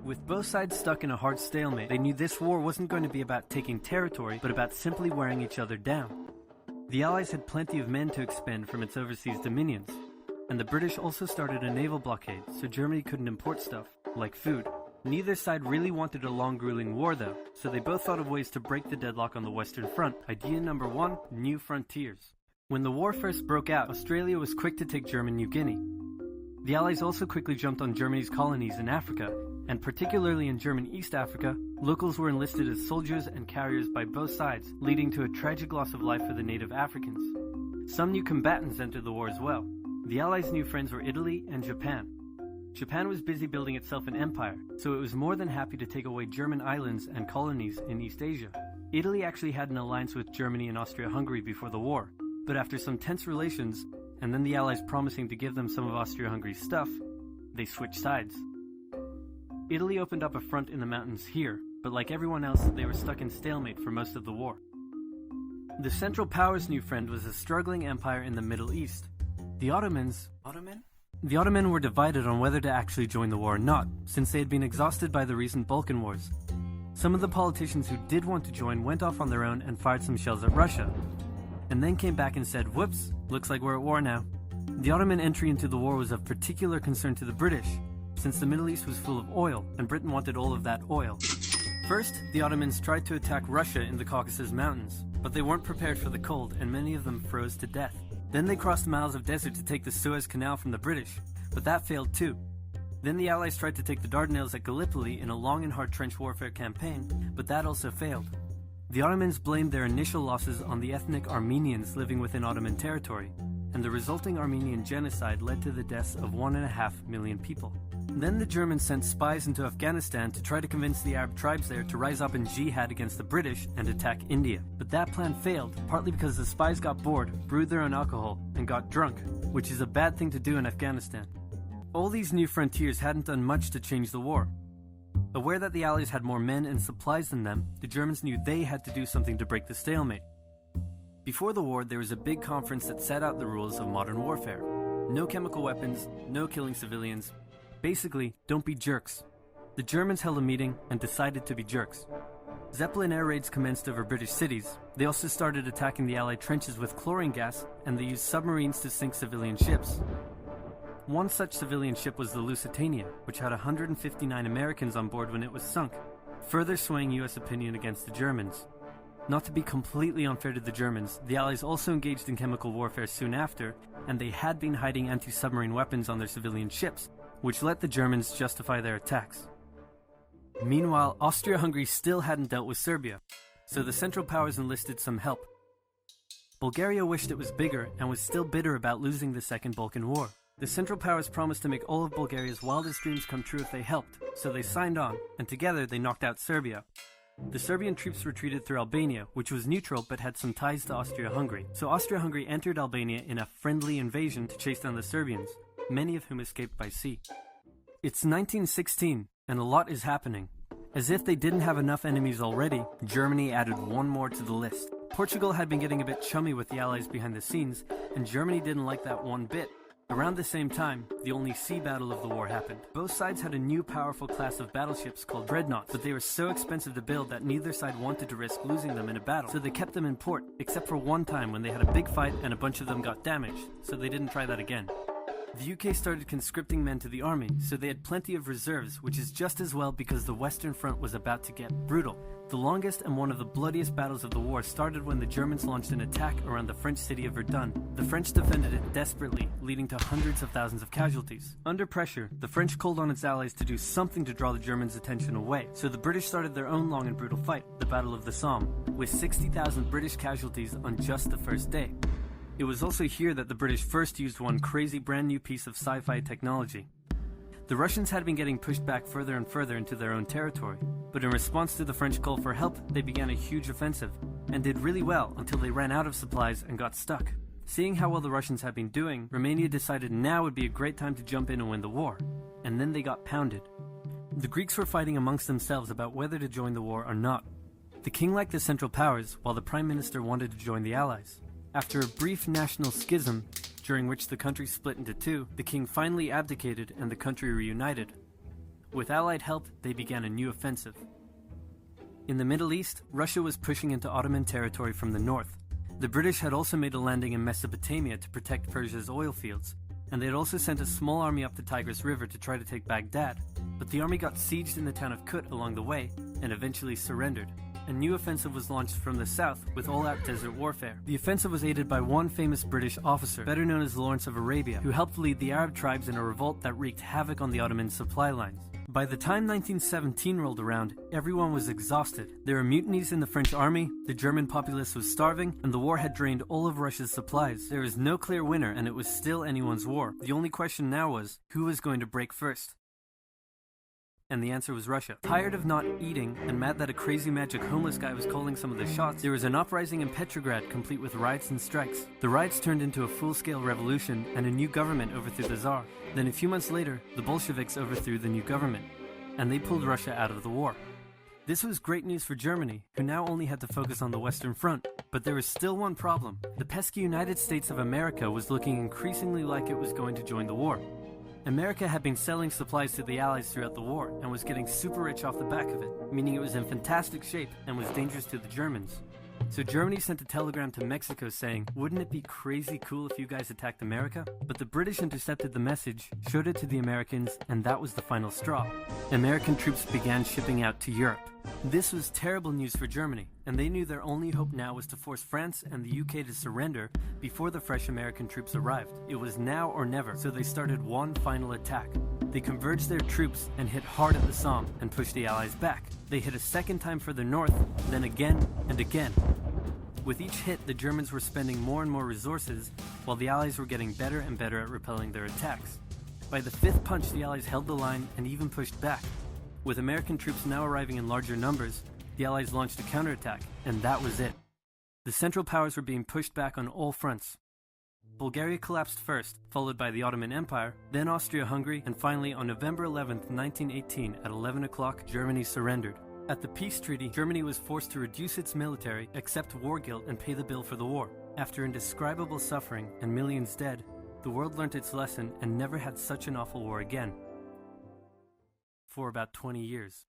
With both sides stuck in a hard stalemate, they knew this war wasn't going to be about taking territory, but about simply wearing each other down. The Allies had plenty of men to expend from its overseas dominions, and the British also started a naval blockade, so Germany couldn't import stuff, like food. Neither side really wanted a long grueling war though, so they both thought of ways to break the deadlock on the Western Front. Idea number 1, new frontiers. When the war first broke out, Australia was quick to take German New Guinea. The Allies also quickly jumped on Germany's colonies in Africa, and particularly in German East Africa, locals were enlisted as soldiers and carriers by both sides, leading to a tragic loss of life for the native Africans. Some new combatants entered the war as well. The Allies' new friends were Italy and Japan. Japan was busy building itself an empire, so it was more than happy to take away German islands and colonies in East Asia. Italy actually had an alliance with Germany and Austria-Hungary before the war, but after some tense relations, and then the Allies promising to give them some of Austria-Hungary's stuff, they switched sides. Italy opened up a front in the mountains here, but like everyone else, they were stuck in stalemate for most of the war. The Central Powers' new friend was a struggling empire in the Middle East. The Ottomans were divided on whether to actually join the war or not, since they had been exhausted by the recent Balkan Wars. Some of the politicians who did want to join went off on their own and fired some shells at Russia, and then came back and said, "Whoops, looks like we're at war now." The Ottoman entry into the war was of particular concern to the British, since the Middle East was full of oil, and Britain wanted all of that oil. First, the Ottomans tried to attack Russia in the Caucasus Mountains, but they weren't prepared for the cold, and many of them froze to death. Then they crossed miles of desert to take the Suez Canal from the British, but that failed too. Then the Allies tried to take the Dardanelles at Gallipoli in a long and hard trench warfare campaign, but that also failed. The Ottomans blamed their initial losses on the ethnic Armenians living within Ottoman territory, and the resulting Armenian genocide led to the deaths of 1.5 million people. Then the Germans sent spies into Afghanistan to try to convince the Arab tribes there to rise up in jihad against the British and attack India. But that plan failed, partly because the spies got bored, brewed their own alcohol, and got drunk, which is a bad thing to do in Afghanistan. All these new frontiers hadn't done much to change the war. Aware that the Allies had more men and supplies than them, the Germans knew they had to do something to break the stalemate. Before the war, there was a big conference that set out the rules of modern warfare. No chemical weapons, no killing civilians. Basically, don't be jerks. The Germans held a meeting and decided to be jerks. Zeppelin air raids commenced over British cities. They also started attacking the Allied trenches with chlorine gas, and they used submarines to sink civilian ships. One such civilian ship was the Lusitania, which had 159 Americans on board when it was sunk, further swaying US opinion against the Germans. Not to be completely unfair to the Germans, the Allies also engaged in chemical warfare soon after, and they had been hiding anti-submarine weapons on their civilian ships, which let the Germans justify their attacks. Meanwhile, Austria-Hungary still hadn't dealt with Serbia, so the Central Powers enlisted some help. Bulgaria wished it was bigger and was still bitter about losing the Second Balkan War. The Central Powers promised to make all of Bulgaria's wildest dreams come true if they helped, so they signed on, and together they knocked out Serbia. The Serbian troops retreated through Albania, which was neutral but had some ties to Austria-Hungary. So Austria-Hungary entered Albania in a friendly invasion to chase down the Serbians, many of whom escaped by sea. It's 1916, and a lot is happening. As if they didn't have enough enemies already, Germany added one more to the list. Portugal had been getting a bit chummy with the Allies behind the scenes, and Germany didn't like that one bit. Around the same time, the only sea battle of the war happened. Both sides had a new powerful class of battleships called dreadnoughts, but they were so expensive to build that neither side wanted to risk losing them in a battle, so they kept them in port, except for one time when they had a big fight and a bunch of them got damaged, so they didn't try that again. The UK started conscripting men to the army, so they had plenty of reserves, which is just as well because the Western Front was about to get brutal. The longest and one of the bloodiest battles of the war started when the Germans launched an attack around the French city of Verdun. The French defended it desperately, leading to hundreds of thousands of casualties. Under pressure, the French called on its allies to do something to draw the Germans' attention away, so the British started their own long and brutal fight, the Battle of the Somme, with 60,000 British casualties on just the first day. It was also here that the British first used one crazy brand new piece of sci-fi technology. The Russians had been getting pushed back further and further into their own territory, but in response to the French call for help, they began a huge offensive, and did really well until they ran out of supplies and got stuck. Seeing how well the Russians had been doing, Romania decided now would be a great time to jump in and win the war, and then they got pounded. The Greeks were fighting amongst themselves about whether to join the war or not. The king liked the Central Powers, while the Prime Minister wanted to join the Allies. After a brief national schism, during which the country split into two, the king finally abdicated and the country reunited. With Allied help, they began a new offensive. In the Middle East, Russia was pushing into Ottoman territory from the north. The British had also made a landing in Mesopotamia to protect Persia's oil fields, and they had also sent a small army up the Tigris River to try to take Baghdad, but the army got sieged in the town of Kut along the way and eventually surrendered. A new offensive was launched from the south with all-out desert warfare. The offensive was aided by one famous British officer, better known as Lawrence of Arabia, who helped lead the Arab tribes in a revolt that wreaked havoc on the Ottoman supply lines. By the time 1917 rolled around, everyone was exhausted. There were mutinies in the French army, the German populace was starving, and the war had drained all of Russia's supplies. There was no clear winner, and it was still anyone's war. The only question now was, who was going to break first? And the answer was Russia. Tired of not eating and mad that a crazy magic homeless guy was calling some of the shots, there was an uprising in Petrograd complete with riots and strikes. The riots turned into a full-scale revolution and a new government overthrew the Tsar. Then a few months later, the Bolsheviks overthrew the new government, and they pulled Russia out of the war. This was great news for Germany, who now only had to focus on the Western Front. But there was still one problem. The pesky United States of America was looking increasingly like it was going to join the war. America had been selling supplies to the Allies throughout the war and was getting super rich off the back of it, meaning it was in fantastic shape and was dangerous to the Germans. So Germany sent a telegram to Mexico saying, "Wouldn't it be crazy cool if you guys attacked America?" But the British intercepted the message, showed it to the Americans, and that was the final straw. American troops began shipping out to Europe. This was terrible news for Germany, and they knew their only hope now was to force France and the UK to surrender before the fresh American troops arrived. It was now or never, so they started one final attack. They converged their troops and hit hard at the Somme and pushed the Allies back. They hit a second time further north, then again and again. With each hit, the Germans were spending more and more resources, while the Allies were getting better and better at repelling their attacks. By the fifth punch, the Allies held the line and even pushed back. With American troops now arriving in larger numbers, the Allies launched a counterattack, and that was it. The Central Powers were being pushed back on all fronts. Bulgaria collapsed first, followed by the Ottoman Empire, then Austria-Hungary, and finally on November 11, 1918 at 11 o'clock, Germany surrendered. At the peace treaty, Germany was forced to reduce its military, accept war guilt, and pay the bill for the war. After indescribable suffering and millions dead, the world learnt its lesson and never had such an awful war again. For about 20 years.